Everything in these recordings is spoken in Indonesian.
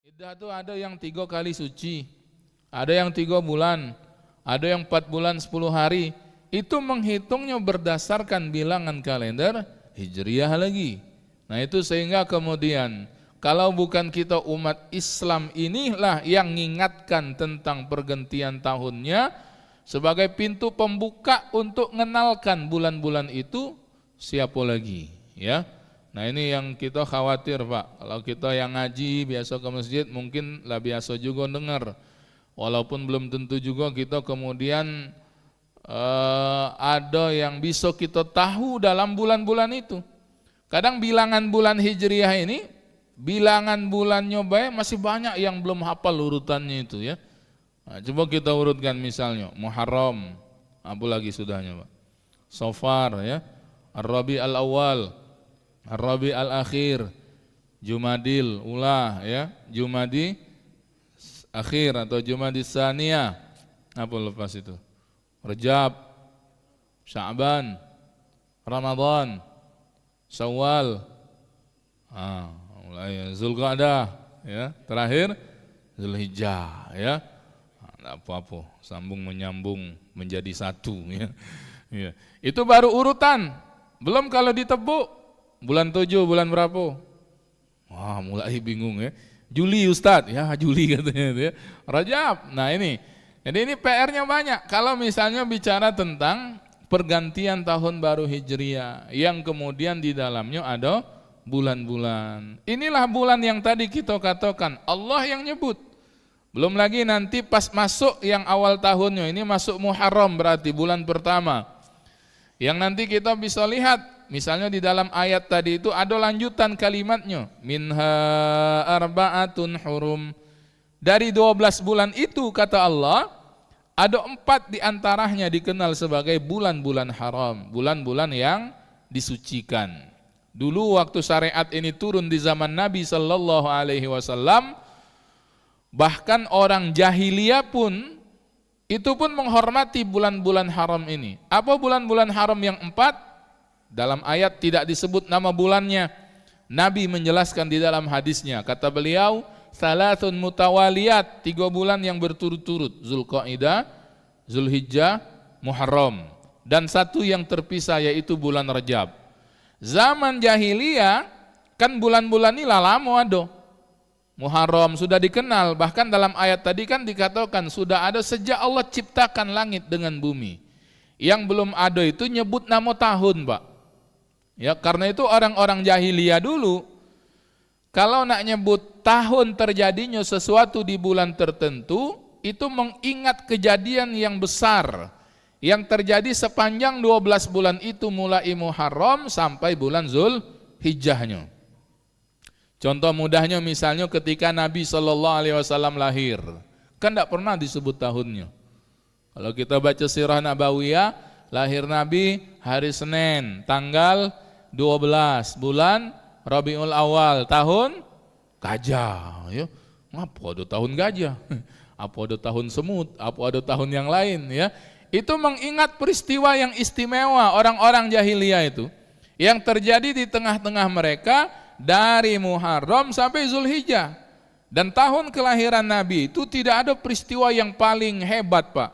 Iddah itu ada yang 3 kali suci, ada yang 3 bulan, ada yang 4 bulan 10 hari. Itu menghitungnya berdasarkan bilangan kalender Hijriah lagi. Nah itu sehingga kemudian kalau bukan kita umat Islam inilah yang mengingatkan tentang pergantian tahunnya sebagai pintu pembuka untuk mengenalkan bulan-bulan itu, siapa lagi ya. Nah ini yang kita khawatir Pak. Kalau kita yang ngaji biasa ke masjid mungkin lah biasa juga dengar. Walaupun belum tentu juga kita kemudian ada yang bisa kita tahu dalam bulan-bulan itu. Kadang bilangan bulan Hijriah ini, bilangan bulannya baik masih banyak yang belum hafal urutannya itu ya. Nah, coba kita urutkan misalnya Muharram, apa lagi sudahnya Pak? Safar ya, Ar-Rabi al-Awwal, Ar-Rabi al-Akhir, Jumadil Ula ya, Jumadi Akhir atau Jumadi Saniyah. Apa lepas itu? Rajab, Sya'ban, Ramadan, Syawal, mulai Zulqa'dah ya, terakhir Zulhijjah ya. Enggak apa-apa, sambung menyambung menjadi satu ya. Ya. Itu baru urutan. Belum kalau ditebuk bulan 7 bulan berapa? Wah, mulai bingung ya. Juli Ustadz, ya Juli katanya ya. Rajab. Nah ini. Jadi ini PR-nya banyak. Kalau misalnya bicara tentang pergantian tahun baru Hijriah yang kemudian di dalamnya ada bulan-bulan. Inilah bulan yang tadi kita katakan Allah yang nyebut. Belum lagi nanti pas masuk yang awal tahunnya, ini masuk Muharram berarti bulan pertama. Yang nanti kita bisa lihat, misalnya di dalam ayat tadi itu ada lanjutan kalimatnya. Minha arba'atun hurum. Dari 12 bulan itu kata Allah, ada 4 diantaranya dikenal sebagai bulan-bulan haram. Bulan-bulan yang disucikan. Dulu waktu syariat ini turun di zaman Nabi Sallallahu Alaihi Wasallam, bahkan orang jahiliyah pun itu pun menghormati bulan-bulan haram ini. Apa bulan-bulan haram yang 4? Dalam ayat tidak disebut nama bulannya. Nabi menjelaskan di dalam hadisnya. Kata beliau, Salasun mutawaliyat, 3 bulan yang berturut-turut. Zulqaidah, Zulhijjah, Muharram. Dan 1 yang terpisah yaitu bulan Rajab. Zaman jahiliyah kan bulan-bulan ini lama ada. Muharram sudah dikenal, bahkan dalam ayat tadi kan dikatakan sudah ada sejak Allah ciptakan langit dengan bumi. Yang belum ada itu nyebut nama tahun Pak. Ya, karena itu orang-orang jahiliyah dulu kalau nak nyebut tahun terjadinya sesuatu di bulan tertentu, itu mengingat kejadian yang besar yang terjadi sepanjang 12 bulan itu mulai Muharram sampai bulan Zulhijjahnya. Contoh mudahnya misalnya ketika Nabi SAW lahir, kan tidak pernah disebut tahunnya. Kalau kita baca sirah Nabawiyah, lahir Nabi hari Senin, tanggal 12 bulan Rabiul Awal, tahun gajah. Ya. Apa ada tahun gajah? Apa ada tahun semut? Apa ada tahun yang lain? Ya. Itu mengingat peristiwa yang istimewa orang-orang jahiliyah itu, yang terjadi di tengah-tengah mereka dari Muharram sampai Zulhijjah. Dan tahun kelahiran Nabi itu tidak ada peristiwa yang paling hebat Pak,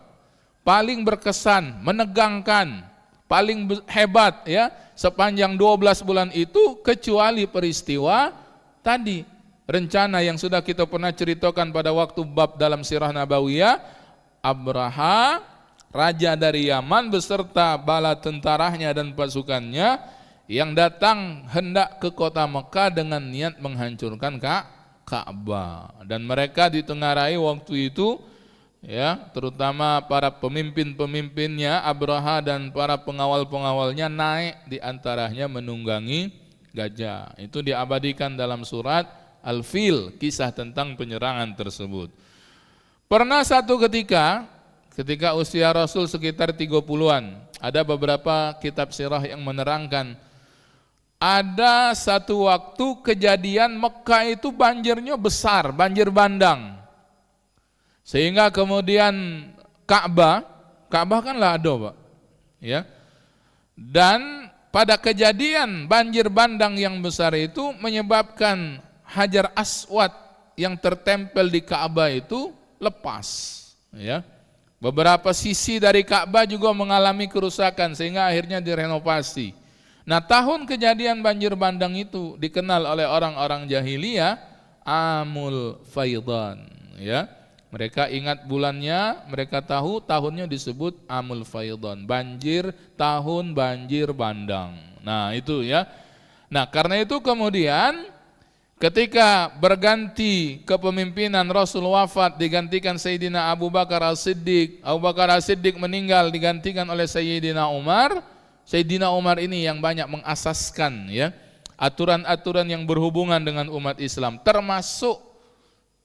paling berkesan, menegangkan, paling hebat ya sepanjang 12 bulan itu kecuali peristiwa tadi, rencana yang sudah kita pernah ceritakan pada waktu bab dalam sirah Nabawiyah. Abraha, raja dari Yaman beserta bala tentaranya dan pasukannya yang datang hendak ke kota Mekah dengan niat menghancurkan Ka'bah, dan mereka ditengarai waktu itu ya, terutama para pemimpin-pemimpinnya Abraha dan para pengawal-pengawalnya naik di antaranya menunggangi gajah. Itu diabadikan dalam surat Al-Fil, kisah tentang penyerangan tersebut. Pernah satu ketika usia Rasul sekitar 30-an, ada beberapa kitab sirah yang menerangkan ada satu waktu kejadian Mekah itu banjirnya besar, banjir bandang. Sehingga kemudian Ka'bah kan lah ada Pak. Ya. Dan pada kejadian banjir bandang yang besar itu menyebabkan Hajar Aswad yang tertempel di Ka'bah itu lepas, ya. Beberapa sisi dari Ka'bah juga mengalami kerusakan sehingga akhirnya direnovasi. Nah, tahun kejadian banjir bandang itu dikenal oleh orang-orang jahiliyah Amul Faidan, ya. Mereka ingat bulannya, mereka tahu tahunnya disebut Amul Faidan, banjir, tahun banjir bandang. Nah, itu ya. Nah, karena itu kemudian ketika berganti kepemimpinan Rasul wafat digantikan Sayyidina Abu Bakar As-Siddiq. Abu Bakar As-Siddiq meninggal digantikan oleh Sayyidina Umar. Sayyidina Umar ini yang banyak mengasaskan ya aturan-aturan yang berhubungan dengan umat Islam, termasuk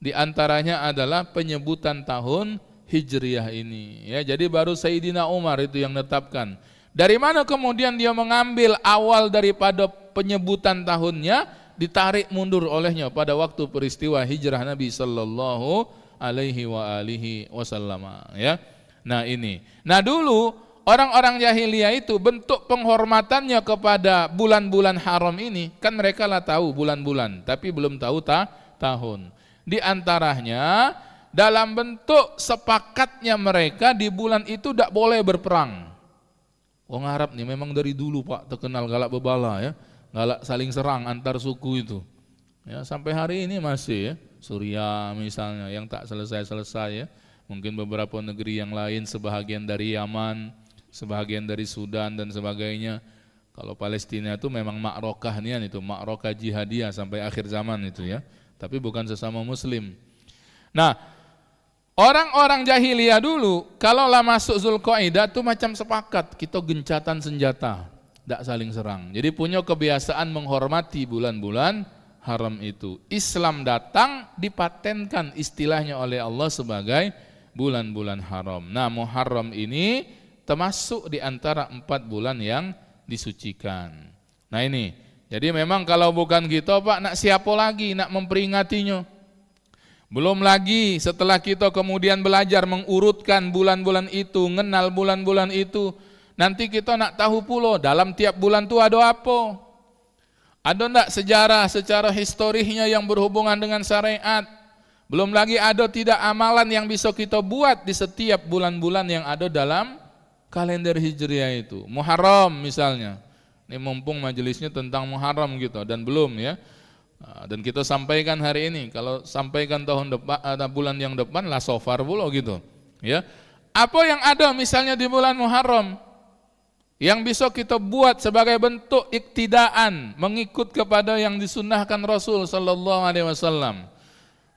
diantaranya adalah penyebutan tahun Hijriah ini. Ya, jadi baru Sayyidina Umar itu yang menetapkan. Dari mana kemudian dia mengambil awal daripada penyebutan tahunnya, ditarik mundur olehnya pada waktu peristiwa hijrah Nabi sallallahu alaihi wasallam, ya. Nah, ini. Nah, dulu orang-orang jahiliyah itu bentuk penghormatannya kepada bulan-bulan haram ini, kan mereka lah tahu bulan-bulan, tapi belum tahu tahun. Di antaranya dalam bentuk sepakatnya mereka di bulan itu tidak boleh berperang. Wong Arab nih memang dari dulu Pak terkenal galak bebala ya, galak saling serang antar suku itu. Ya, sampai hari ini masih ya. Suriah misalnya yang tak selesai-selesai ya. Mungkin beberapa negeri yang lain, sebahagian dari Yaman, sebahagian dari Sudan dan sebagainya. Kalau Palestina itu memang makrokah nian itu, makrokah jihadiyah sampai akhir zaman itu ya. Tapi bukan sesama muslim. Nah, orang-orang jahiliyah dulu kalaulah masuk Zulqaidah itu macam sepakat, kita gencatan senjata, tidak saling serang. Jadi punya kebiasaan menghormati bulan-bulan haram itu. Islam datang dipatenkan istilahnya oleh Allah sebagai bulan-bulan haram. Nah, Muharram ini termasuk di antara 4 bulan yang disucikan. Nah, ini. Jadi memang kalau bukan kita Pak, nak siapa lagi nak memperingatinya? Belum lagi setelah kita kemudian belajar mengurutkan bulan-bulan itu, mengenal bulan-bulan itu, nanti kita nak tahu pula dalam tiap bulan itu ada apa? Ada enggak sejarah secara historisnya yang berhubungan dengan syariat? Belum lagi ada tidak amalan yang bisa kita buat di setiap bulan-bulan yang ada dalam kalender Hijriah itu. Muharram misalnya. Ini mumpung majelisnya tentang Muharram gitu dan belum ya. Dan kita sampaikan hari ini, kalau sampaikan tahun depan atau bulan yang depan lah sofar pula gitu. Ya. Apa yang ada misalnya di bulan Muharram yang bisa kita buat sebagai bentuk iktidaan, mengikut kepada yang disunnahkan Rasul sallallahu alaihi wasallam.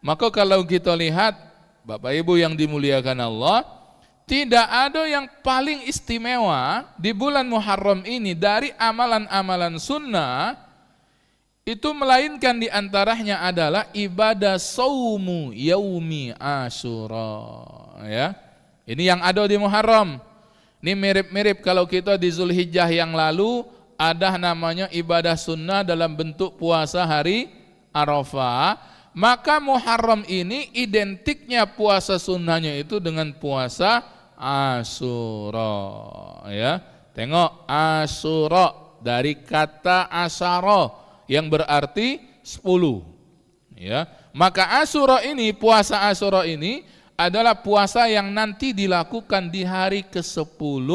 Maka kalau kita lihat Bapak Ibu yang dimuliakan Allah, tidak ada yang paling istimewa di bulan Muharram ini dari amalan-amalan sunnah itu melainkan diantaranya adalah ibadah saumu yaumi Asyura. Ya, ini yang ada di Muharram. Ini mirip-mirip kalau kita di Zulhijjah yang lalu ada namanya ibadah sunnah dalam bentuk puasa hari Arafah. Maka Muharram ini identiknya puasa sunnahnya itu dengan puasa Asyura, ya. Tengok Asyura dari kata asyara yang berarti 10, ya. Maka Asyura ini, puasa Asyura ini adalah puasa yang nanti dilakukan di hari ke-10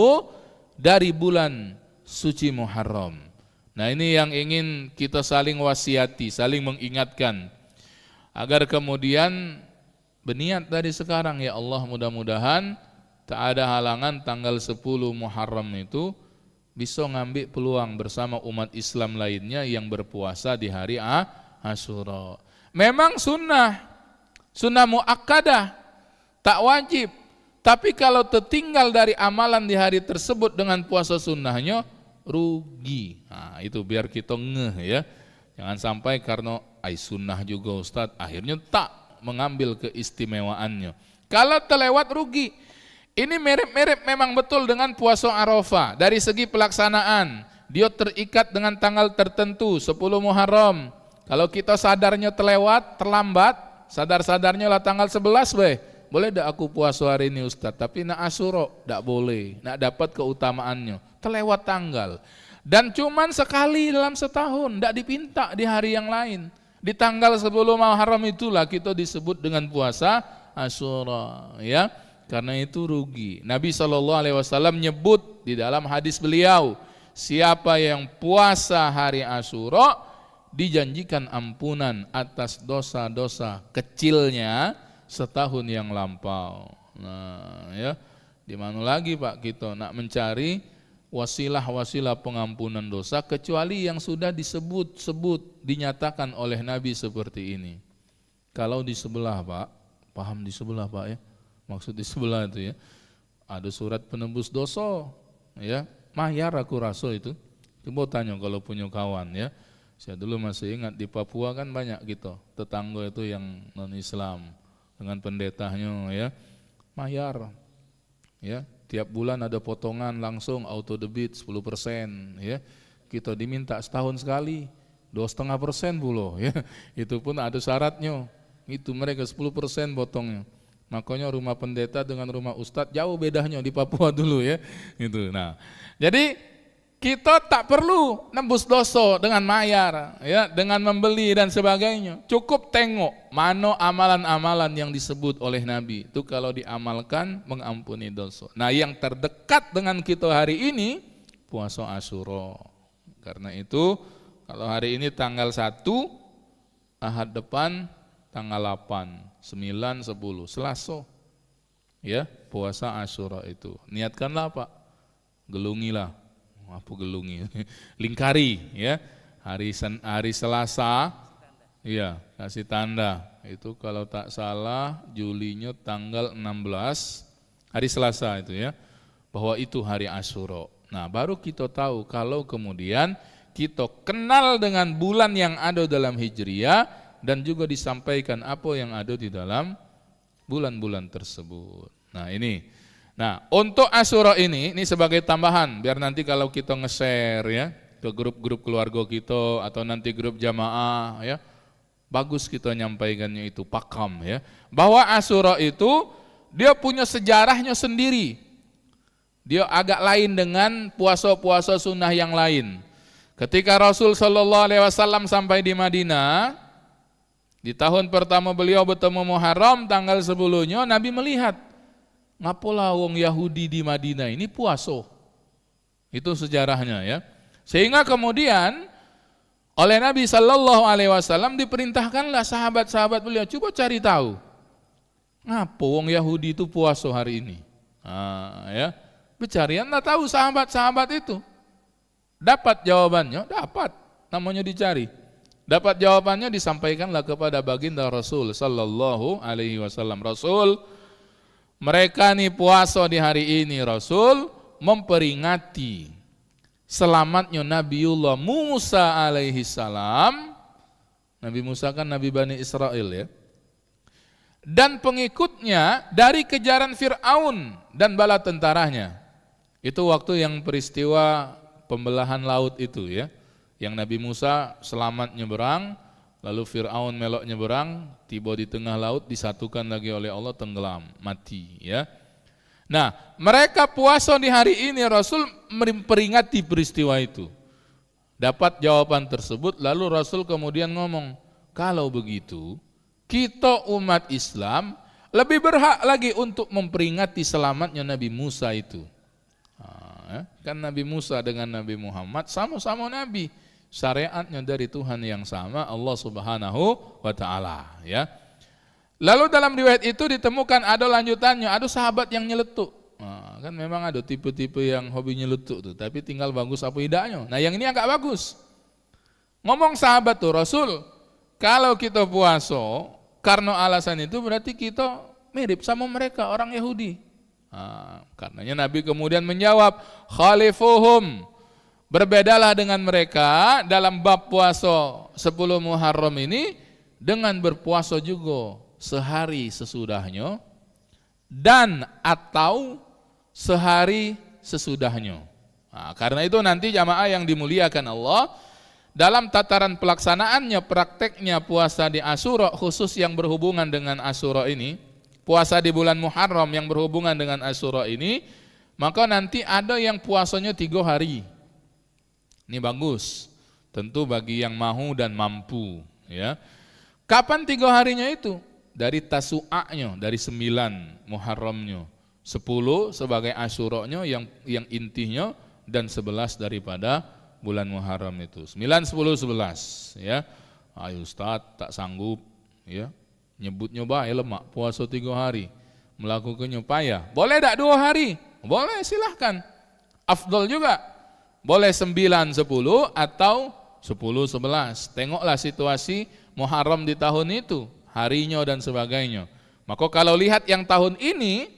dari bulan suci Muharram. Nah, ini yang ingin kita saling wasiati, saling mengingatkan agar kemudian berniat dari sekarang, ya Allah, mudah-mudahan tak ada halangan tanggal 10 Muharram itu bisa ngambil peluang bersama umat Islam lainnya yang berpuasa di hari Asyura. Memang sunnah muakkadah, tak wajib. Tapi kalau tertinggal dari amalan di hari tersebut dengan puasa sunnahnya, rugi. Nah, itu biar kita ngeh ya. Jangan sampai karena sunnah juga Ustadz, akhirnya tak mengambil keistimewaannya. Kalau terlewat rugi. Ini mirip-mirip memang betul dengan puasa Arafah. Dari segi pelaksanaan, dia terikat dengan tanggal tertentu, 10 Muharram. Kalau kita sadarnya terlambat, sadar-sadarnya lah tanggal 11 boleh tak aku puasa hari ini Ustaz, tapi nak Asyura tak boleh, nak dapat keutamaannya. Terlewat tanggal. Dan cuman sekali dalam setahun, tak dipinta di hari yang lain. Di tanggal 10 Muharram itulah kita disebut dengan puasa Asyura, ya. Karena itu rugi. Nabi SAW nyebut di dalam hadis beliau, siapa yang puasa hari Asyura dijanjikan ampunan atas dosa-dosa kecilnya setahun yang lampau. Nah, ya, di mana lagi Pak kita nak mencari wasilah-wasilah pengampunan dosa kecuali yang sudah disebut-sebut, dinyatakan oleh Nabi seperti ini. Kalau di sebelah Pak, paham di sebelah Pak ya? Maksud di sebelah itu ya, ada surat penembus dosa, ya, Mahyar aku rasul itu. Coba tanya kalau punya kawan ya. Saya dulu masih ingat di Papua kan banyak gitu, tetangga itu yang non-Islam dengan pendetanya ya, Mahyar, ya, tiap bulan ada potongan langsung auto debit 10%, ya, kita diminta setahun sekali 2,5% pula, ya, itu pun ada syaratnya, itu mereka 10% potongnya. Makanya rumah pendeta dengan rumah ustadz jauh bedanya di Papua dulu ya. Gitu. Nah, jadi kita tak perlu nembus dosa dengan mayar, ya, dengan membeli dan sebagainya. Cukup tengok mana amalan-amalan yang disebut oleh Nabi. Itu kalau diamalkan mengampuni dosa. Nah, yang terdekat dengan kita hari ini puasa Asyura. Karena itu kalau hari ini tanggal 1, Ahad depan tanggal 8, 9, 10, Selasa, ya, puasa Asyura itu. Niatkanlah Pak, gelungilah, apa gelungi, lingkari, ya, hari Selasa, ya, kasih tanda, itu kalau tak salah Julinya tanggal 16, hari Selasa itu ya, bahwa itu hari Asyura. Nah, baru kita tahu kalau kemudian kita kenal dengan bulan yang ada dalam Hijriyah, dan juga disampaikan apa yang ada di dalam bulan-bulan tersebut. Nah ini, nah untuk Asyura ini sebagai tambahan, biar nanti kalau kita nge-share ya ke grup-grup keluarga kita atau nanti grup jamaah ya, bagus kita nyampaikannya itu pakam ya, bahwa Asyura itu dia punya sejarahnya sendiri, dia agak lain dengan puasa-puasa sunnah yang lain. Ketika Rasul SAW sampai di Madinah, di tahun pertama beliau bertemu Muharram tanggal 10-nya, Nabi melihat ngapalah wong Yahudi di Madinah ini puasa. Itu sejarahnya ya. Sehingga kemudian oleh Nabi SAW diperintahkanlah sahabat-sahabat beliau, coba cari tahu ngapa wong Yahudi itu puasa hari ini. Nah, ya, bercarianlah tahu sahabat-sahabat itu. Dapat jawabannya, dapat, namanya dicari. Dapat jawabannya disampaikanlah kepada baginda Rasul sallallahu alaihi wasallam. Rasul, mereka nih puasa di hari ini, Rasul, memperingati selamatnya Nabiullah Musa alaihi salam. Nabi Musa kan Nabi Bani Israel ya. Dan pengikutnya dari kejaran Fir'aun dan bala tentaranya. Itu waktu yang peristiwa pembelahan laut itu ya. Yang Nabi Musa selamat nyeberang, lalu Fir'aun melok nyeberang, tiba di tengah laut, disatukan lagi oleh Allah, tenggelam, mati ya. Nah, mereka puasa di hari ini, Rasul memperingati peristiwa itu. Dapat jawaban tersebut, lalu Rasul kemudian ngomong, kalau begitu, kita umat Islam lebih berhak lagi untuk memperingati selamatnya Nabi Musa itu. Nah, kan Nabi Musa dengan Nabi Muhammad sama-sama Nabi. Syariatnya dari Tuhan yang sama, Allah Subhanahu wa ta'ala ya. Lalu dalam riwayat itu ditemukan ada lanjutannya, ada sahabat yang nyeletuk. Nah, kan memang ada tipe-tipe yang hobi nyeletuk tuh, tapi tinggal bagus apa tidaknya. Nah, yang ini agak bagus. Ngomong sahabat tuh, Rasul, kalau kita puasa karena alasan itu berarti kita mirip sama mereka orang Yahudi. Nah, karenanya Nabi kemudian menjawab, khalifuhum, berbedalah dengan mereka dalam bab puasa 10 Muharram ini dengan berpuasa juga sehari sesudahnya dan atau sehari sesudahnya. Nah, karena itu nanti jamaah yang dimuliakan Allah, dalam tataran pelaksanaannya, prakteknya puasa di Asyura khusus yang berhubungan dengan Asyura ini, puasa di bulan Muharram yang berhubungan dengan Asyura ini, maka nanti ada yang puasanya 3 hari. Ini bagus, tentu bagi yang mau dan mampu Ya. Kapan 3 harinya itu? Dari Tasu'anya, dari 9 Muharramnya, 10 sebagai Asyuranya yang intinya, dan 11 daripada bulan Muharram itu. 9, 10, 11 ya. Ayo Ustaz, tak sanggup ya. Nyebutnya bae lemak, puasa 3 hari. Melakukannya payah. Boleh tak 2 hari? Boleh, silahkan. Afdol juga. Boleh 9, 10 atau 10, 11. Tengoklah situasi Muharram di tahun itu, harinya dan sebagainya. Maka kalau lihat yang tahun ini,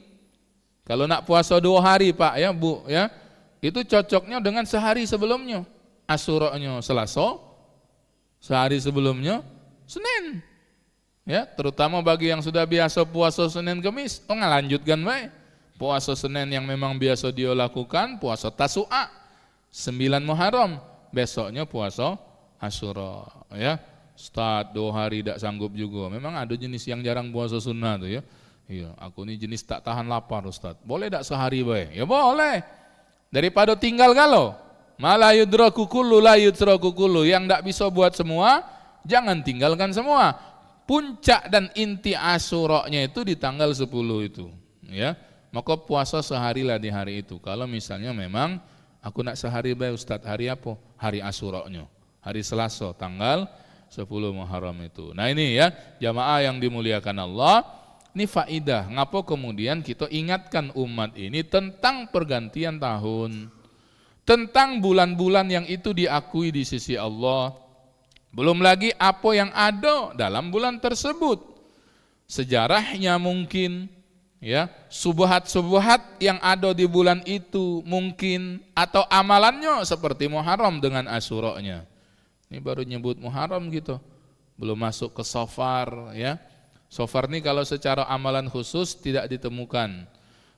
kalau nak puasa 2 hari Pak ya Bu ya, itu cocoknya dengan sehari sebelumnya. Asyuranya Selasa, sehari sebelumnya Senin. Ya, terutama bagi yang sudah biasa puasa Senin Kamis, lanjutkan baik. Puasa Senin yang memang biasa dia lakukan, puasa Tasu'a, 9 Muharram, besoknya puasa Asyura ya. Ustaz 2 hari tidak sanggup juga. Memang ada jenis yang jarang puasa sunnah tuh ya. Iya, aku ini jenis tak tahan lapar Ustaz. Boleh tak sehari baik? Ya boleh. Daripada tinggal galau. Mala yudraku kullu la yudraku kullu. Yang tidak bisa buat semua, jangan tinggalkan semua. Puncak dan inti Asyuranya itu di tanggal 10 itu, ya. Maka puasa seharilah di hari itu. Kalau misalnya memang aku nak sehari baik Ustaz, hari apa? Hari Asyuranya. Hari Selasa tanggal 10 Muharram itu. Nah ini ya, jamaah yang dimuliakan Allah, ini faidah. Ngapa kemudian kita ingatkan umat ini tentang pergantian tahun, tentang bulan-bulan yang itu diakui di sisi Allah, belum lagi apa yang ada dalam bulan tersebut, sejarahnya mungkin, ya, subuhat-subuhat yang ada di bulan itu mungkin, atau amalannya seperti Muharram dengan Asyuranya. Ini baru nyebut Muharram gitu, belum masuk ke Safar ya. Safar ini kalau secara amalan khusus tidak ditemukan,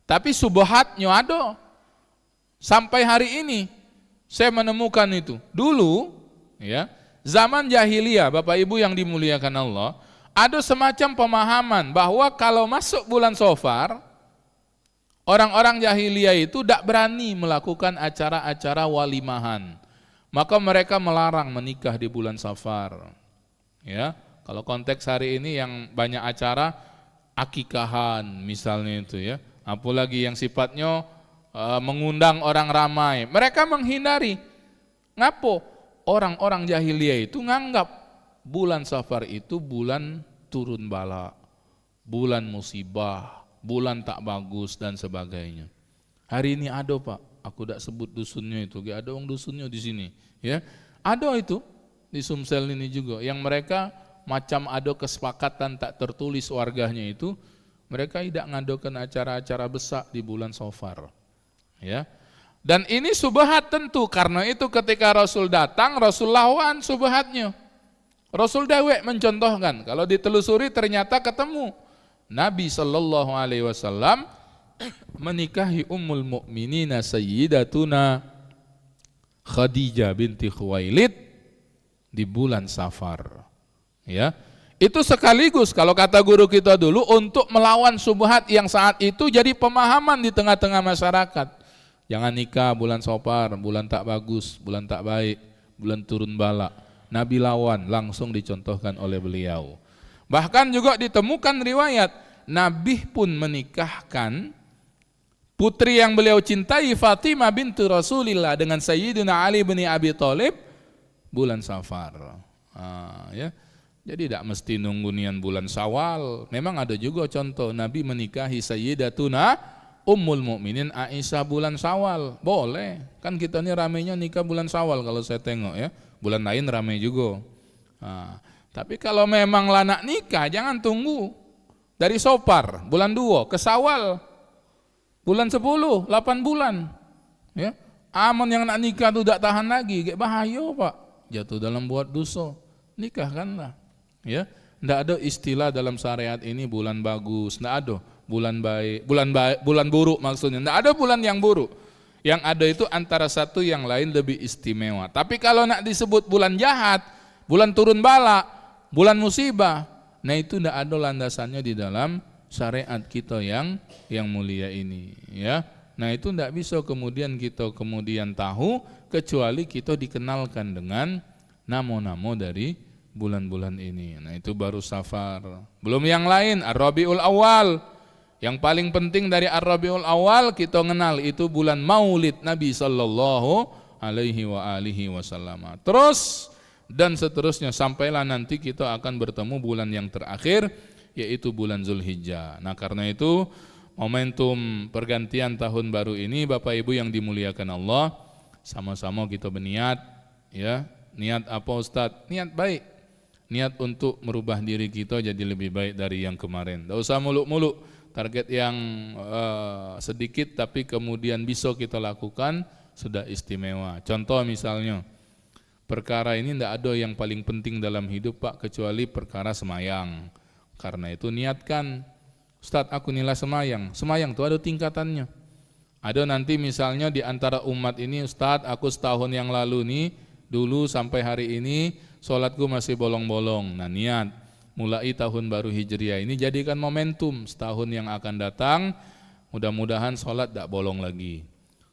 tapi subuhatnya ada. Sampai hari ini saya menemukan itu. Dulu ya, zaman jahiliyah, Bapak Ibu yang dimuliakan Allah, ada semacam pemahaman bahwa kalau masuk bulan Safar, orang-orang jahiliyah itu tidak berani melakukan acara-acara walimahan. Maka mereka melarang menikah di bulan Safar. Ya, kalau konteks hari ini yang banyak acara akikahan misalnya itu ya, apalagi yang sifatnya mengundang orang ramai, mereka menghindari. Ngapo? Orang-orang jahiliyah itu nganggap bulan Safar itu bulan turun bala, bulan musibah, bulan tak bagus dan sebagainya. Hari ini ada Pak, aku tidak sebut dusunnya itu, ada orang dusunnya di sini, ya. Ada itu di Sumsel ini juga, yang mereka macam ada kesepakatan tak tertulis warganya itu, mereka tidak ngadakan acara-acara besar di bulan Safar. Ya, dan ini subhat tentu, karena itu ketika Rasul datang, Rasul lawan subhatnya. Rasul dewek mencontohkan, kalau ditelusuri ternyata ketemu Nabi Shallallahu Alaihi Wasallam menikahi Ummul Mukminina Sayyidatuna Khadijah binti Khuwailid di bulan Safar. Ya, itu sekaligus kalau kata guru kita dulu untuk melawan subhat yang saat itu jadi pemahaman di tengah-tengah masyarakat. Jangan nikah bulan Safar, bulan tak bagus, bulan tak baik, bulan turun bala. Nabi lawan, langsung dicontohkan oleh beliau. Bahkan juga ditemukan riwayat Nabi pun menikahkan putri yang beliau cintai, Fatimah bintu Rasulillah, dengan Sayyidina Ali bin Abi Thalib bulan Safar. Ya. Jadi tidak mesti nunggu nian bulan Syawal. Memang ada juga contoh Nabi menikahi Sayyidatuna Ummul Mukminin Aisyah bulan Syawal. Boleh. Kan kita ini ramainya nikah bulan Syawal kalau saya tengok ya. Bulan lain ramai juga. Tapi kalau memang lah nak nikah, jangan tunggu dari Safar bulan 2 ke Syawal bulan 10, 8 bulan. Ya. Aman yang nak nikah itu tidak tahan lagi, kayak bahaya Pak. Jatuh dalam buat dosa. Nikahkanlah. Ya. Tidak ada istilah dalam syariat ini bulan bagus, tidak ada. Bulan baik, bulan buruk maksudnya. Tidak ada bulan yang buruk. Yang ada itu antara satu yang lain lebih istimewa. Tapi kalau nak disebut bulan jahat, bulan turun bala, bulan musibah, nah itu tidak ada landasannya di dalam syariat kita yang mulia ini. Ya, nah itu tidak bisa kemudian kita tahu kecuali kita dikenalkan dengan nama-nama dari bulan-bulan ini. Nah itu baru Safar. Belum yang lain, Ar-Rabiul Awal. Yang paling penting dari Ar-Rabiul Awal kita kenal itu bulan Maulid Nabi sallallahu alaihi wasallam. Terus dan seterusnya sampailah nanti kita akan bertemu bulan yang terakhir yaitu bulan Zulhijjah. Nah karena itu momentum pergantian tahun baru ini Bapak Ibu yang dimuliakan Allah, sama-sama kita berniat ya. Niat apa Ustadz? Niat baik. Niat untuk merubah diri kita jadi lebih baik dari yang kemarin. Tidak usah muluk-muluk. Target yang sedikit tapi kemudian bisa kita lakukan sudah istimewa. Contoh misalnya, perkara ini tidak ada yang paling penting dalam hidup Pak kecuali perkara semayang. Karena itu niatkan, Ustadz aku nilai semayang. Semayang itu ada tingkatannya. Ada nanti misalnya di antara umat ini, Ustadz aku setahun yang lalu nih, dulu sampai hari ini sholatku masih bolong-bolong. Nah niat mulai tahun baru Hijriah ini jadikan momentum setahun yang akan datang, mudah-mudahan sholat tidak bolong lagi.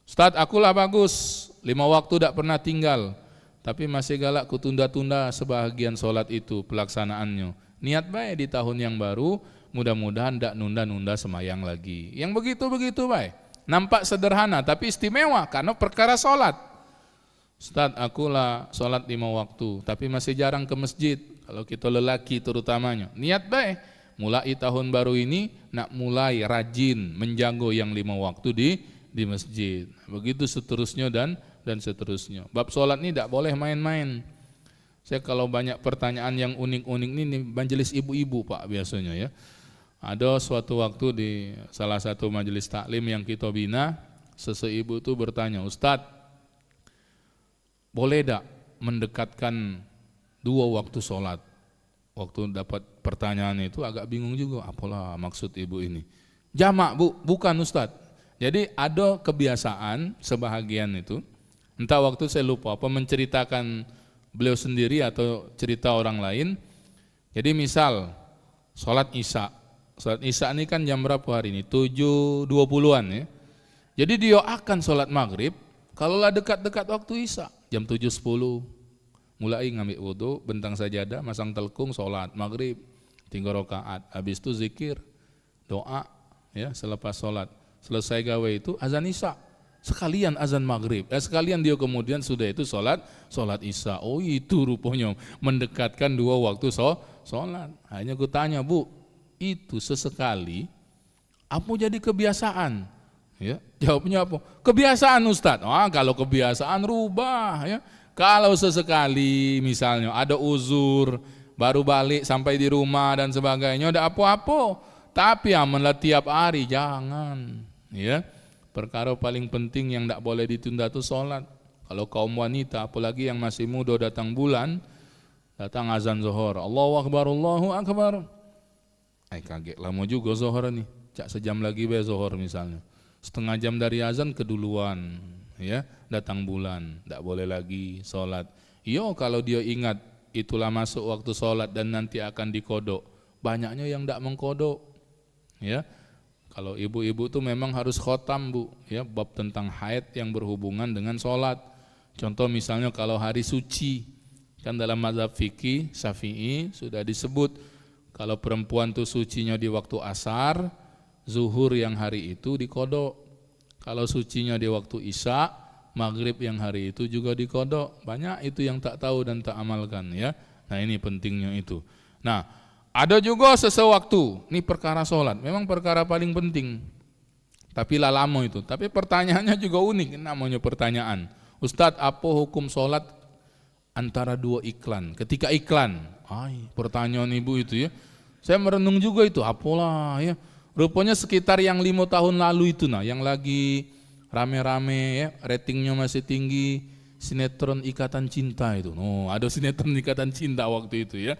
Ustadz akulah bagus, 5 waktu tidak pernah tinggal, tapi masih galak kutunda-tunda sebahagian sholat itu pelaksanaannya. Niat baik di tahun yang baru, mudah-mudahan tidak nunda-nunda semayang lagi. Yang begitu-begitu baik. Nampak sederhana tapi istimewa karena perkara sholat. Ustadz akulah sholat 5 waktu tapi masih jarang ke masjid. Kalau kita lelaki terutamanya, niat baik mulai tahun baru ini nak mulai rajin menjaga yang 5 waktu di masjid. Begitu seterusnya dan seterusnya. Bab sholat ini tidak boleh main-main. Saya kalau banyak pertanyaan yang unik-unik ini majelis ibu-ibu Pak biasanya ya. Ada suatu waktu di salah satu majelis taklim yang kita bina, seseibu itu bertanya, Ustadz boleh tak mendekatkan 2 waktu sholat? Waktu dapat pertanyaan itu agak bingung juga, apalah maksud ibu ini. Jamak Bu, bukan Ustadz. Jadi ada kebiasaan sebahagian itu, entah waktu saya lupa apa menceritakan beliau sendiri atau cerita orang lain. Jadi misal sholat Isya ini kan jam berapa hari ini? 7.20-an ya. Jadi dia akan sholat maghrib kalau lah dekat-dekat waktu Isya jam 7.10 mulai ngambil wudu, bentang sajadah, masang telkung, sholat maghrib 3 rakaat, habis itu zikir, doa ya selepas sholat. Selesai gawe itu azan Isya, sekalian azan maghrib, sekalian dia kemudian sudah itu sholat Isya. Oh itu rupanya mendekatkan 2 waktu sholat. Hanya ku tanya Bu, itu sesekali apa jadi kebiasaan? Ya, jawabnya apa? Kebiasaan Ustadz. Kalau kebiasaan rubah ya. Kalau sesekali misalnya ada uzur, baru balik sampai di rumah dan sebagainya, ada apa-apa. Tapi amanlah tiap hari jangan. Ya, perkara paling penting yang tidak boleh ditunda itu sholat. Kalau kaum wanita, apalagi yang masih muda datang bulan, datang azan zuhur, Allahu Akbar, Allahu Akbar. Kaget lama juga zuhur nih, cak sejam lagi be zuhur misalnya. Setengah jam dari azan keduluan, ya datang bulan, tidak boleh lagi sholat. Iyo kalau dia ingat itulah masuk waktu sholat dan nanti akan dikodok, banyaknya yang tidak mengkodok. Ya, kalau ibu-ibu tuh memang harus khotam Bu, ya bab tentang haid yang berhubungan dengan sholat. Contoh misalnya kalau hari suci, kan dalam mazhab fikih Syafi'i sudah disebut kalau perempuan tuh sucinya di waktu asar, zuhur yang hari itu dikodok. Kalau sucinya di waktu isya, maghrib yang hari itu juga dikodok. Banyak itu yang tak tahu dan tak amalkan ya. Nah ini pentingnya itu. Nah ada juga sesewaktu, ini perkara sholat, memang perkara paling penting. Tapi lah lama itu. Tapi pertanyaannya juga unik, namanya pertanyaan. Ustadz apa hukum sholat antara 2 iklan? Ketika iklan, pertanyaan ibu itu ya. Saya merenung juga itu, apalah ya. Rupanya sekitar yang 5 tahun lalu itu yang lagi rame-rame ya, ratingnya masih tinggi, sinetron Ikatan Cinta itu. Ada sinetron Ikatan Cinta waktu itu ya.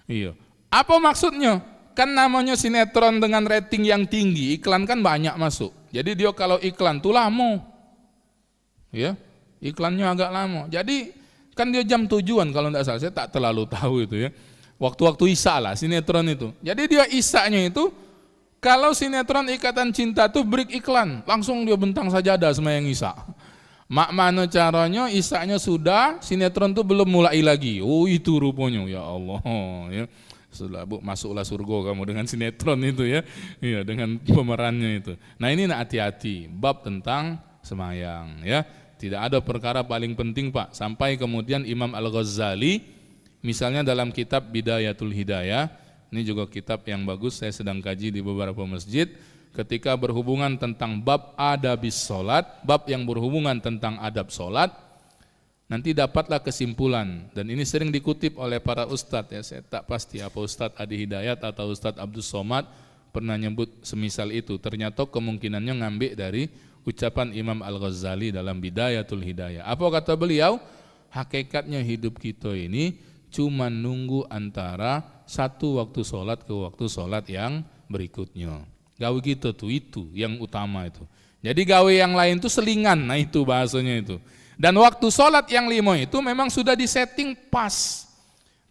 Iya. Apa maksudnya? Kan namanya sinetron dengan rating yang tinggi, iklan kan banyak masuk. Jadi dia kalau iklan tuh lama. Ya. Iklannya agak lama. Jadi kan dia jam 7-an kalau enggak salah, saya tak terlalu tahu itu ya. Waktu-waktu Isya lah sinetron itu. Jadi dia Isyanya itu kalau sinetron Ikatan Cinta tuh break iklan, langsung dia bentang sajadah semayang Isya. Mak mana caranya isaknya sudah, sinetron tuh belum mulai lagi. Oh itu rupanya, ya Allah ya. Sudah Bu, masuklah surga kamu dengan sinetron itu ya. Iya, dengan pemerannya itu. Nah, ini hati-hati bab tentang semayang ya. Tidak ada perkara paling penting Pak, sampai kemudian Imam Al-Ghazali misalnya dalam kitab Bidayatul Hidayah, ini juga kitab yang bagus, saya sedang kaji di beberapa masjid. Ketika berhubungan tentang bab adabis sholat, bab yang berhubungan tentang adab sholat, nanti dapatlah kesimpulan. Dan ini sering dikutip oleh para ustadz ya, saya tak pasti apa Ustadz Adi Hidayat atau Ustadz Abdul Somad pernah nyebut semisal itu. Ternyata kemungkinannya ngambil dari ucapan Imam Al-Ghazali dalam Bidayatul Hidayah. Apa kata beliau? Hakikatnya hidup kita ini cuma nunggu antara satu waktu sholat ke waktu sholat yang berikutnya. Gawe kita tuh itu yang utama itu. Jadi gawe yang lain tuh selingan, nah itu bahasanya itu. Dan waktu sholat yang 5 itu memang sudah disetting pas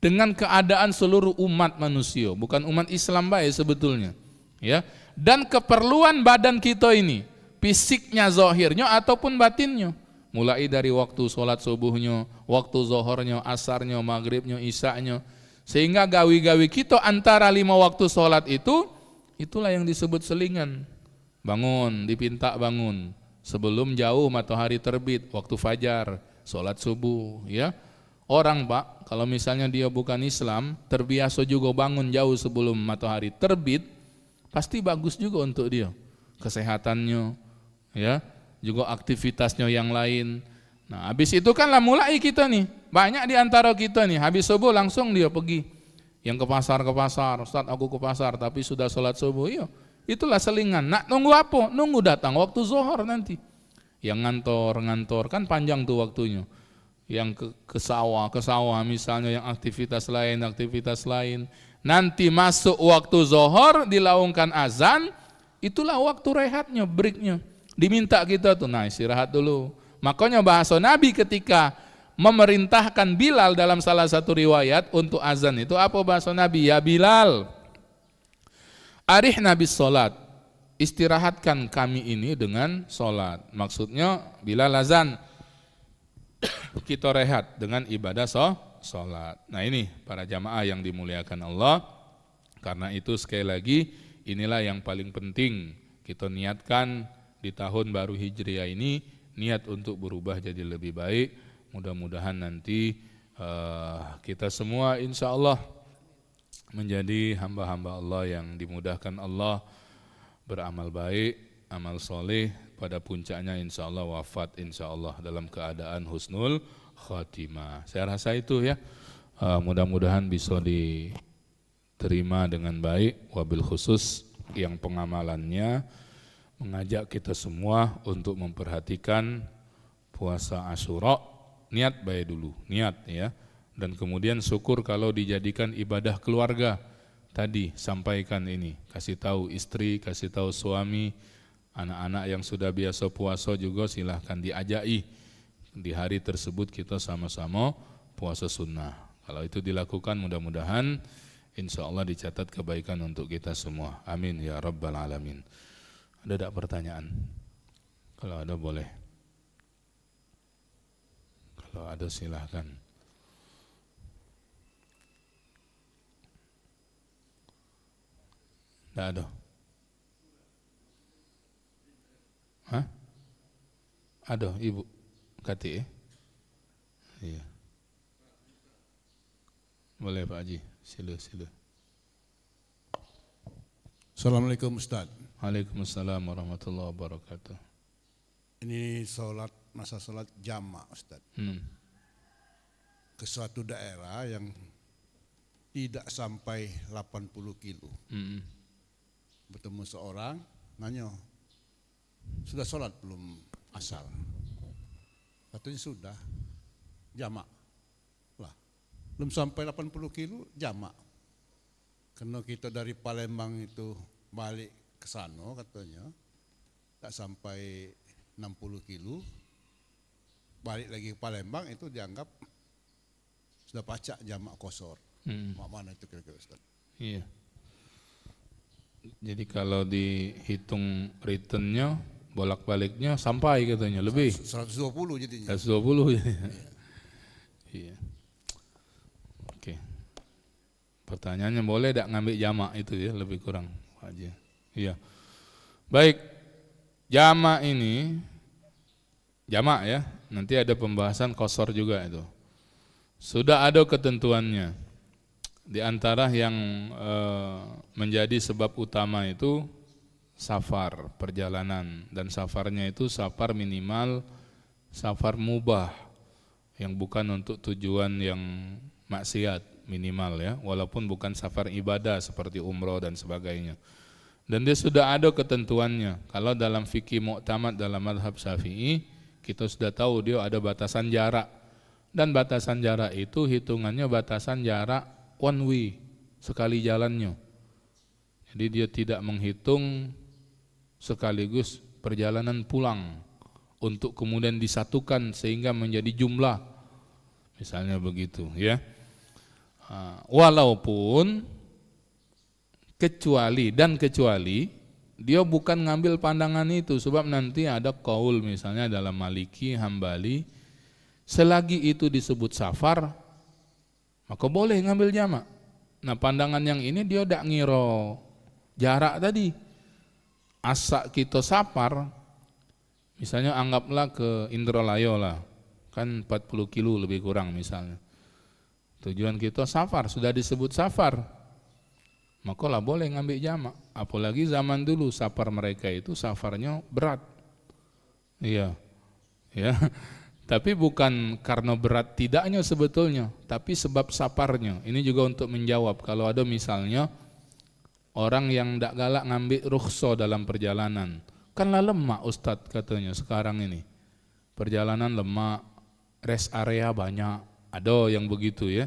dengan keadaan seluruh umat manusia, bukan umat Islam baik sebetulnya. Ya. Dan keperluan badan kita ini, fisiknya, zahirnya ataupun batinnya. Mulai dari waktu sholat subuhnya, waktu zohornya, asarnya, maghribnya, isaknya. Sehingga gawi-gawi kita antara 5 waktu sholat itu, itulah yang disebut selingan. Bangun, dipinta bangun sebelum jauh matahari terbit, waktu fajar, sholat subuh ya. Orang Pak, kalau misalnya dia bukan Islam, terbiasa juga bangun jauh sebelum matahari terbit, pasti bagus juga untuk dia. Kesehatannya ya, juga aktivitasnya yang lain. Nah habis itu kan lah mulai kita nih, banyak di antara kita nih, habis subuh langsung dia pergi. Yang ke pasar, Ustaz aku ke pasar tapi sudah sholat subuh, iya. Itulah selingan. Nak nunggu apa? Nunggu datang waktu zuhur nanti. Yang ngantor kan panjang tuh waktunya. Yang ke sawah misalnya, yang aktivitas lain. Nanti masuk waktu zuhur, dilaungkan azan, itulah waktu rehatnya, breaknya. Diminta kita tuh, nah istirahat dulu. Makanya bahasa Nabi ketika memerintahkan Bilal dalam salah satu riwayat untuk azan itu apa bahasa Nabi? Ya Bilal, arihna bis sholat, istirahatkan kami ini dengan sholat. Maksudnya Bilal azan, kita rehat dengan ibadah sholat. Nah ini para jamaah yang dimuliakan Allah. Karena itu sekali lagi inilah yang paling penting kita niatkan di tahun baru Hijriah ini, niat untuk berubah jadi lebih baik. Mudah-mudahan nanti kita semua insya Allah menjadi hamba-hamba Allah yang dimudahkan Allah beramal baik, amal soleh, pada puncaknya insya Allah wafat insya Allah dalam keadaan husnul khatimah. Saya rasa itu ya, mudah-mudahan bisa diterima dengan baik, wabil khusus yang pengamalannya mengajak kita semua untuk memperhatikan puasa Asyura. Niat baik dulu, niat ya. Dan kemudian syukur kalau dijadikan ibadah keluarga. Tadi sampaikan ini, kasih tahu istri, kasih tahu suami, anak-anak yang sudah biasa puasa juga silahkan diajai. Di hari tersebut kita sama-sama puasa sunnah. Kalau itu dilakukan mudah-mudahan insya Allah dicatat kebaikan untuk kita semua. Amin ya rabbal alamin. Ada tak pertanyaan? Kalau ada boleh. Kalau ada silahkan. Tidak ada. Hah? Ada ibu Kati Iya. Boleh Pak Haji, sila. Assalamualaikum Ustaz. Waalaikumsalam warahmatullahi wabarakatuh. Ini masa sholat jamak Ustaz. Ke suatu daerah yang tidak sampai 80 kilo. Bertemu seorang, nanya, sudah sholat belum asar? Katanya sudah, jamak. Lah, belum sampai 80 kilo jamak. Karena kita dari Palembang itu balik ke sana katanya, tak sampai 60 kilo, balik lagi ke Palembang itu dianggap sudah pacak jamak kosor. Mana itu kira-kira Ustaz? Iya. Jadi kalau dihitung returnnya bolak-baliknya sampai katanya lebih 120 jadinya. 120 ya. Iya. Oke. Pertanyaannya boleh tidak ngambil jamak itu ya, lebih kurang aja. Iya. Baik. Jamak ini jamak ya. Nanti ada pembahasan qasar juga itu. Sudah ada ketentuannya. Di antara yang menjadi sebab utama itu safar, perjalanan, dan safarnya itu safar minimal safar mubah yang bukan untuk tujuan yang maksiat minimal ya, walaupun bukan safar ibadah seperti umroh dan sebagainya. Dan dia sudah ada ketentuannya. Kalau dalam fikih mu'tamad dalam mazhab Syafi'i, kita sudah tahu dia ada batasan jarak. Dan batasan jarak itu hitungannya batasan jarak one way, sekali jalannya. Jadi dia tidak menghitung sekaligus perjalanan pulang untuk kemudian disatukan sehingga menjadi jumlah. Misalnya begitu ya. Walaupun kecuali dia bukan ngambil pandangan itu, sebab nanti ada qaul misalnya dalam Maliki, Hambali, selagi itu disebut safar maka boleh ngambil jamak. Nah pandangan yang ini dia tidak ngiro jarak tadi. Asak kita safar, misalnya anggaplah ke Indralayo lah, kan 40 kilo lebih kurang misalnya. Tujuan kita safar, sudah disebut safar, maka lah boleh ngambil jamak. Apalagi zaman dulu safar mereka itu safarnya berat. Iya, ya. Tapi bukan karena berat tidaknya sebetulnya, tapi sebab safarnya. Ini juga untuk menjawab kalau ada misalnya orang yang tidak galak ngambil rukhsah dalam perjalanan. Kanlah lemak Ustadz katanya sekarang ini. Perjalanan lemak, rest area banyak, ada yang begitu ya.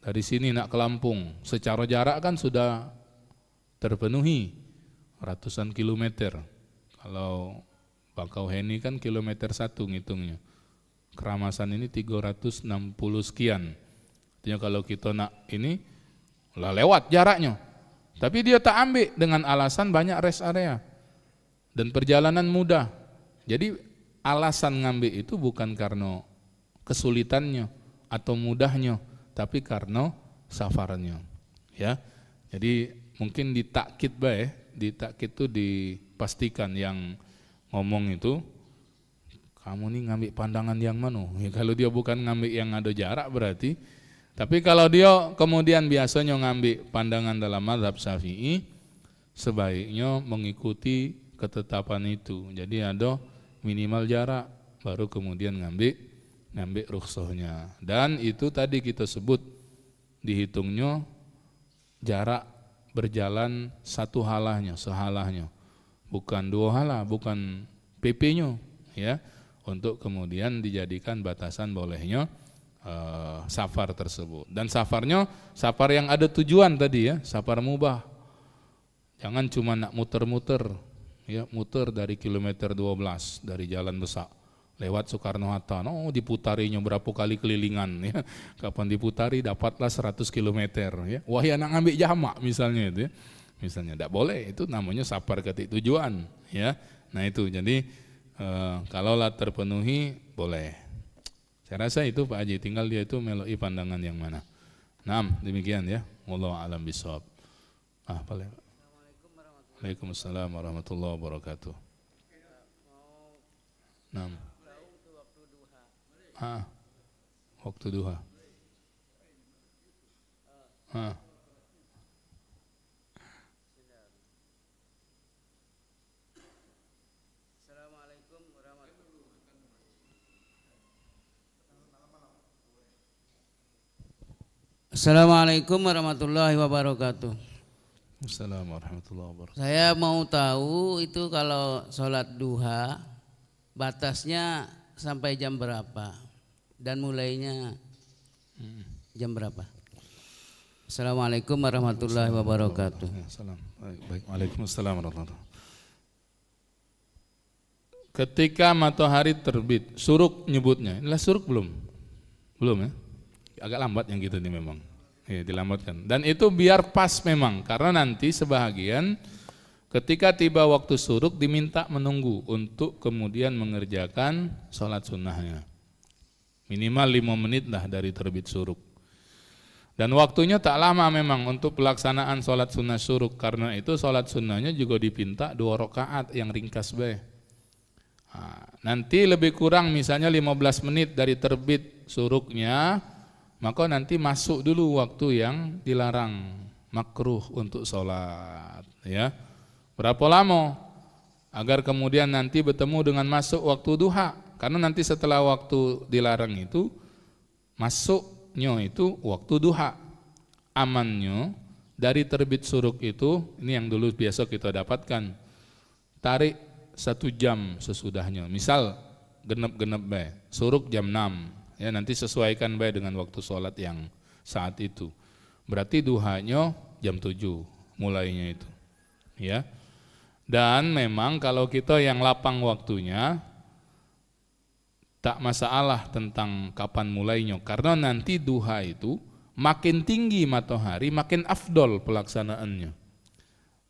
Dari sini nak ke Lampung, secara jarak kan sudah terpenuhi ratusan kilometer. Kalau Bakauheni kan kilometer 1 ngitungnya. Keramasan ini 360 sekian. Artinya kalau kita nak ini lah lewat jaraknya. Tapi dia tak ambil dengan alasan banyak rest area dan perjalanan mudah. Jadi alasan ngambil itu bukan karena kesulitannya atau mudahnya, tapi karena safarnya. Ya. Jadi mungkin ditakkid ditakkid itu dipastikan yang ngomong itu, kamu nih ngambil pandangan yang mana? Ya, kalau dia bukan ngambil yang ada jarak berarti. Tapi kalau dia kemudian biasanya ngambil pandangan dalam mazhab Syafi'i, sebaiknya mengikuti ketetapan itu. Jadi ada minimal jarak, baru kemudian ngambil rukhsahnya. Dan itu tadi kita sebut dihitungnya jarak berjalan satu halahnya, sehalahnya. Bukan dua halah, bukan PP-nya ya, untuk kemudian dijadikan batasan bolehnya safar tersebut. Dan safarnya safar yang ada tujuan tadi ya, safar mubah. Jangan cuma nak muter-muter ya, muter dari kilometer 12 dari jalan besar lewat Soekarno-Hatta, diputarinya berapa kali kelilingan ya. Kapan diputari dapatlah 100 kilometer ya. Wah ya nak ngambil jamak misalnya itu ya. Misalnya tidak boleh, itu namanya safar ketik tujuan ya. Nah itu jadi kalaulah terpenuhi boleh. Saya rasa itu Pak Haji, tinggal dia itu meloi pandangan yang mana. Nah demikian ya, wallahu a'lam bishawab. Boleh Pak. Waalaikumsalam warahmatullahi wabarakatuh. Waktu duha. Assalamualaikum warahmatullahi wabarakatuh. Assalamualaikum warahmatullahi wabarakatuh. Saya mau tahu itu kalau sholat duha batasnya sampai jam berapa dan mulainya jam berapa? Assalamualaikum warahmatullahi wabarakatuh. Baik, waalaikumsalam warahmatullahi wabarakatuh. Ketika matahari terbit, suruk nyebutnya. Inilah suruk belum? Belum ya? Agak lambat yang gitu nih memang. Ya, dilambatkan. Dan itu biar pas memang, karena nanti sebahagian Ketika tiba waktu syuruk diminta menunggu untuk kemudian mengerjakan sholat sunnahnya. Minimal 5 menit lah dari terbit syuruk. Dan waktunya tak lama memang untuk pelaksanaan sholat sunnah syuruk. Karena itu sholat sunnahnya juga dipinta 2 rakaat yang ringkas bae. Nanti lebih kurang misalnya 15 menit dari terbit syuruknya, maka nanti masuk dulu waktu yang dilarang, makruh untuk sholat. Ya. Berapa lama? Agar kemudian nanti bertemu dengan masuk waktu duha. Karena nanti setelah waktu dilarang itu, masuknya itu waktu duha. Amannya dari terbit syuruk itu, ini yang dulu biasa kita dapatkan, tarik 1 jam sesudahnya. Misal genep-genep bae, syuruk jam 6. Ya, nanti sesuaikan bae dengan waktu sholat yang saat itu. Berarti duhanya jam 7 mulainya itu. Ya. Dan memang kalau kita yang lapang waktunya, tak masalah tentang kapan mulainya. Karena nanti duha itu makin tinggi matahari, makin afdol pelaksanaannya.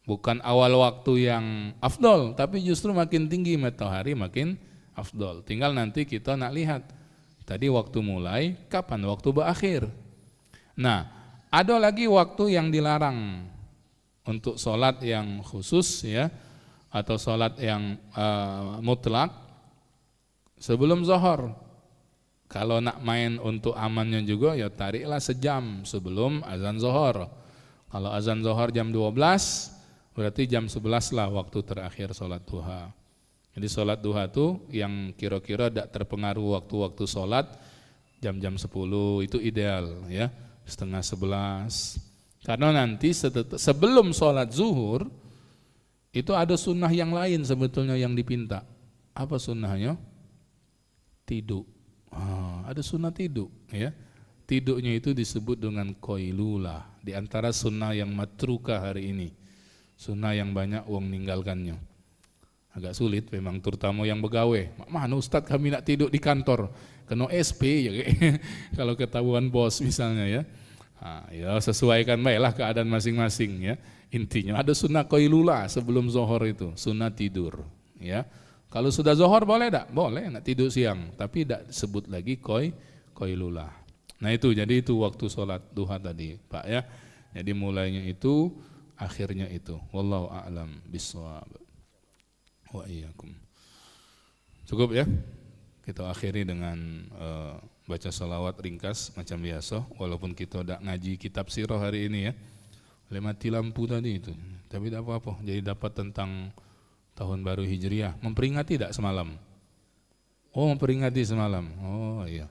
Bukan awal waktu yang afdol, tapi justru makin tinggi matahari makin afdol. Tinggal nanti kita nak lihat, tadi waktu mulai, kapan waktu berakhir. Nah, ada lagi waktu yang dilarang untuk sholat yang khusus ya, atau sholat yang mutlak sebelum zuhur. Kalau nak main untuk amannya juga ya tariklah sejam sebelum azan zuhur. Kalau azan zuhur jam 12, berarti jam 11 lah waktu terakhir sholat duha. Jadi sholat duha itu yang kira-kira tidak terpengaruh waktu-waktu sholat, jam-jam 10 itu ideal ya, setengah 11. Karena nanti sebelum sholat zuhur itu ada sunnah yang lain sebetulnya yang dipinta. Apa sunnahnya? Tidur. Ada sunnah tidur ya. Tidurnya itu disebut dengan qailulah. Di antara sunnah yang matrukah hari ini, sunnah yang banyak orang meninggalkannya. Agak sulit memang, terutama yang begawe. Mana Ustadz kami nak tidur di kantor, kena SP ya. Kalau ketahuan bos misalnya ya. Ya sesuaikan baiklah keadaan masing-masing ya. Intinya ada sunnah qailulah sebelum zuhur itu, sunnah tidur ya. Kalau sudah zuhur boleh tak? Boleh nak tidur siang, tapi tidak sebut lagi qailulah. Nah itu, jadi itu waktu sholat duha tadi Pak ya. Jadi mulainya itu, akhirnya itu. Wallahu a'lam bishawab. Wa iyyakum. Cukup ya. Kita akhiri dengan baca salawat ringkas macam biasa, walaupun kita tidak ngaji kitab sirah hari ini ya. Mati lampu tadi itu, tapi tidak apa-apa. Jadi dapat tentang tahun baru Hijriah. Memperingati tidak semalam? Oh, memperingati semalam. Oh iya,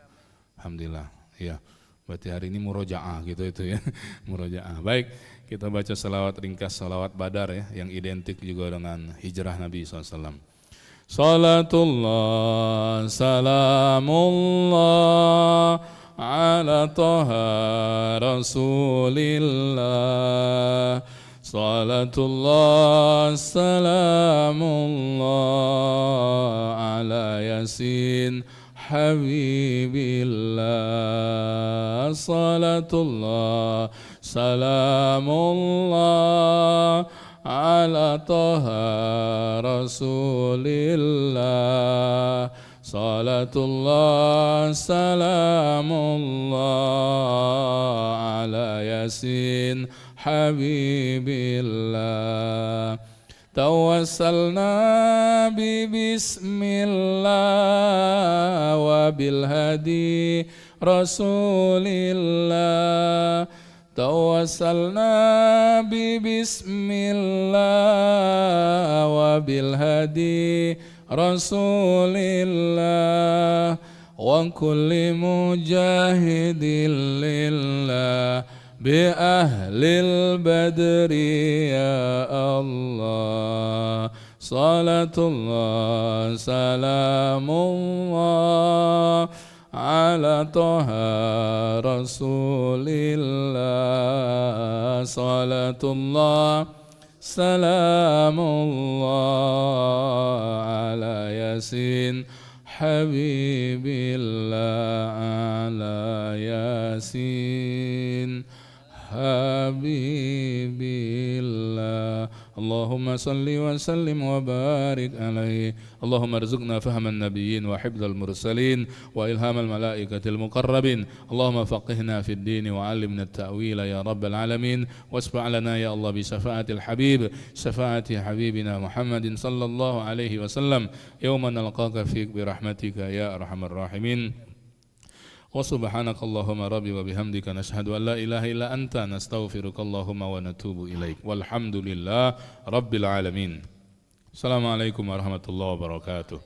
alhamdulillah. Iya, berarti hari ini murojaah gitu itu ya, murojaah. Baik, kita baca salawat ringkas, salawat badar ya, yang identik juga dengan hijrah Nabi SAW. Salatullah, salamullah ala taha rasulillah. Salatullah, salamullah ala yasin habibillah. Salatullah, salamullah ala taha rasulillah. Salatullah, salamullah ala yasin habibillah. Tawassalna bismillah wa bilhadi rasulillah. Tawassalna bismillah wa bilhadi rasulillah wa kulli mujahidin lillah bi ahlil badri ya Allah. Salatullah, salamullah ala taha rasulillah. Salatullah, salamullah ala yasin habibillah. Ala yasin habibillah. اللهم صل وسلم وبارك عليه اللهم ارزقنا فهم النبيين وحفظ المرسلين وإلهام الملائكة المقربين اللهم فقهنا في الدين وعلمنا التأويل يا رب العالمين واشفع لنا يا الله بشفاعة الحبيب شفاعة حبيبنا محمد صلى الله عليه وسلم يوم نلقاك فيك برحمتك يا أرحم الراحمين وسبحانك اللهم ربي وبحمدك نشهد أن لا إله إلا أنت نستغفرك اللهم ونتوب إليك والحمد لله رب العالمين. السلام عليكم ورحمة الله وبركاته.